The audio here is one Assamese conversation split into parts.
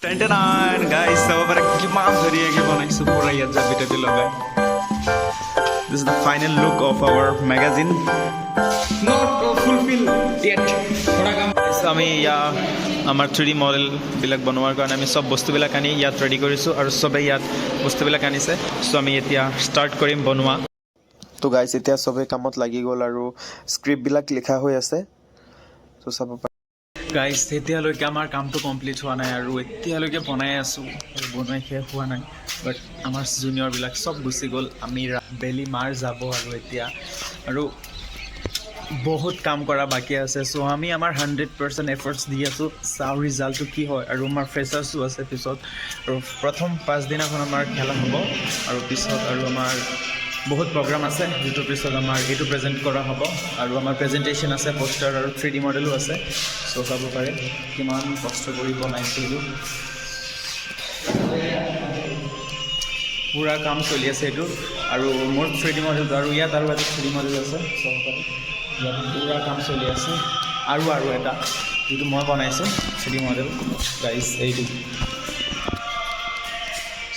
29 guys, so para kiman dhariya banaisu pura yaat jabi lagai. This is the final look of our magazine. Not fulfill yet. আমি আমাৰ 3D মডেল বিলাক বনোৱাৰ কাৰণে আমি সব বস্তুবিলাক আনি ইয়াত ৰেডি কৰিছো আৰু সবে ইয়াত বস্তুবিলাক আনিছে সো আমি এতিয়া ষ্টাৰ্ট কৰিম বনোৱা তো গাইস এতিয়া সবে কামত লাগি গল আৰু স্ক্ৰিপ্ট বিলাক লিখা হৈ আছে তো সব গাইস এতিয়ালৈকে আমাৰ কামটো কমপ্লিট হোৱা নাই আৰু এতিয়ালৈকে বনাই আছো বনাই শেষ হোৱা নাই বাট আমাৰ জুনিয়ৰ বিলাক সব গুচি গল আমি বেলি মাৰ যাব আৰু এতিয়া আৰু বহুত কাম কৰা বাকি আছে সো আমি আমাৰ 100% এফৰ্টছ দি আছো চাও ৰিজাল্টটো কি হয় আৰু আমাৰ ফ্ৰেছাৰ্সও আছে পিছত আৰু প্ৰথম 5 দিনাখন আমাৰ খেলা হ'ব আৰু পিছত আৰু আমাৰ বহুত প্ৰগ্ৰাম আছে যেটো পিছত আমাৰ এটো প্ৰেজেন্ট কৰা হ'ব আৰু আমাৰ প্ৰেজেন্টেচন আছে পোষ্টাৰ আৰু 3D মডেলো আছে সো চাব পাৰে কিমান কষ্ট কৰি বনাইছিলো পুৰা কাম চলি আছে এটো আৰু মোৰ 3D মডেল আৰু ইয়াত আৰু এটা 3D মডেল আছে চাব পাৰে পুৰা কাম চলি আছে আৰু এটা যেটো মই বনাইছো 3D মডেল গাইস এইটো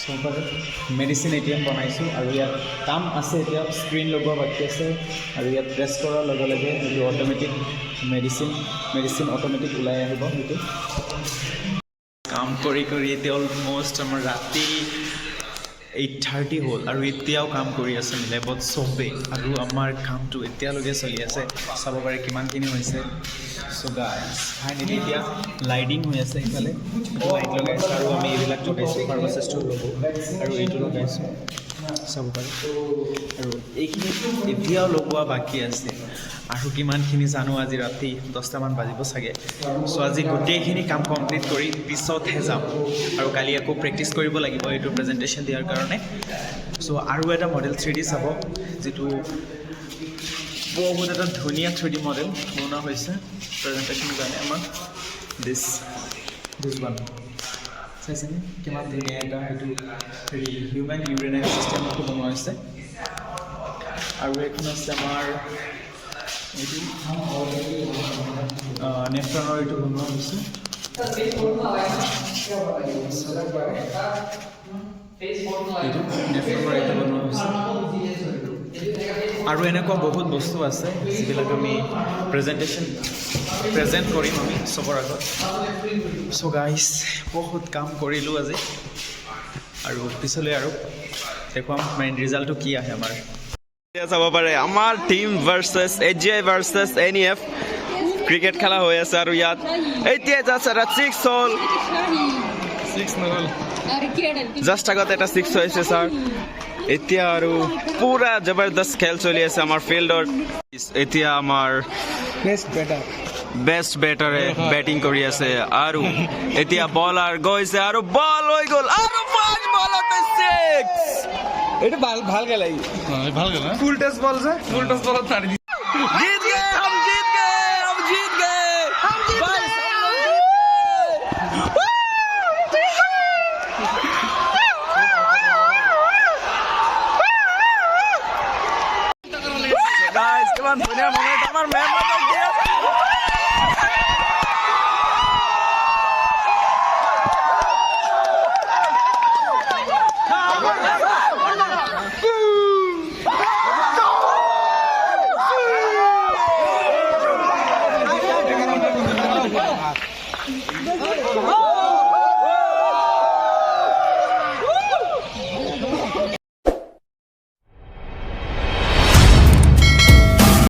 সপাৰে মেডিসিন এটিএম বনাইছো আৰু ইয়াত কাম আছে এতিয়া স্ক্ৰিন লগোৱা বাকি আছে আৰু ইয়াত প্ৰেছ কৰাৰ লগে লগে এইটো অটোমেটিক মেডিসিন অটোমেটিক ওলাই আহিব এইটো কাম কৰি এতিয়া অলমোষ্ট আমাৰ ৰাতি 8:30 হ'ল আৰু এতিয়াও কাম কৰি আছে লেবত সবে আৰু আমাৰ কামটো এতিয়ালৈকে চলি আছে চাব পাৰে কিমানখিনি হৈছে সো গাইস ফাইনালি এতিয়া লাইটিং হৈ আছে ইফালে লাইট লগাইছো আৰু আমি এইবিলাক লগাইছো ফাৰ্মাচিষ্টৰ লোগো আৰু এইটো লগাইছো চাব পাৰে আৰু এইখিনি এতিয়াও লগোৱা বাকি আছে আৰু কিমানখিনি জানো আজি ৰাতি 10টা মান বাজিব চাগে সো আজি গোটেইখিনি কাম কমপ্লিট কৰি পিছতহে যাম আৰু কালি আকৌ প্ৰেক্টিছ কৰিব লাগিব এইটো প্ৰেজেন্টেচন দিয়াৰ কাৰণে সো আৰু এটা মডেল 3D চাব যেটো বহুত এটা ধুনীয়া 3D মডেল বনোৱা হৈছে প্ৰেজেন্টেচন কাৰণে আমাৰ দিস ওয়ান চাইছেনে কিমান ধুনীয়া এটা এইটো হিউম্যান ইউৰিনাৰী চিষ্টেমটো বনোৱা হৈছে আৰু এখন আছে আমাৰ এইটো নেফ্ৰনৰ এইটো বনোৱা হৈছে আৰু এনেকুৱা বহুত বস্তু আছে যিবিলাক আমি প্ৰেজেন্ট কৰিম আমি সবৰ আগত সো গাইস বহুত কাম কৰিলো আজি আৰু পিছলৈ আৰু দেখুৱাম মেইন ৰিজাল্টটো কি আহে আমাৰ চাব পাৰে আমাৰ team versus AGI versus NEF cricket খেলা হৈ আছে আৰু ইয়াত এতিয়া জাষ্ট এটা 6 হ'ল 6 নহল জাষ্ট আগত এটা 6 হৈছে স্যাৰ এতিয়া আৰু পুৰা জবৰদস্ত খেল চলি আছে আমাৰ ফিল্ডত এতিয়া আমাৰ বেষ্ট বেটাৰে বেটিং কৰি আছে আৰু এতিয়া বলাৰ গৈছে আৰু বল হৈ গ'ল আৰু 5 বলতে 6 এটা ভাল গেল ফুল টেস্ট বল যে ফুল টেস্ট বলত মাৰি দি